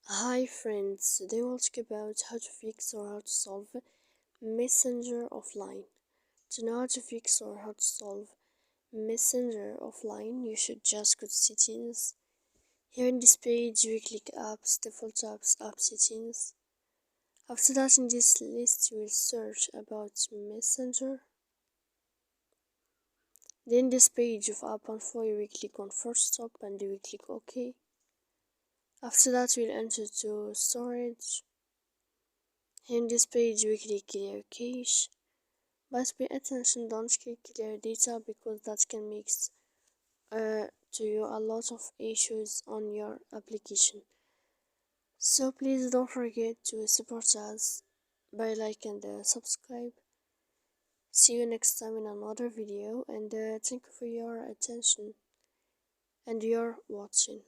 Hi friends, today we'll talk about how to fix or how to solve Messenger offline. To know how to fix or how to solve Messenger offline, you should just go to settings. Here in this page, we click apps, default apps, app settings. After that, in this list, you will search about Messenger. Then this page of app info, you will click on first stop and you will click OK. After that, we'll enter to storage. In this page we click clear cache, but pay attention, don't click clear data because that can make to you a lot of issues on your application. So please don't forget to support us by like and subscribe. See you next time in another video, and thank you for your attention and your watching.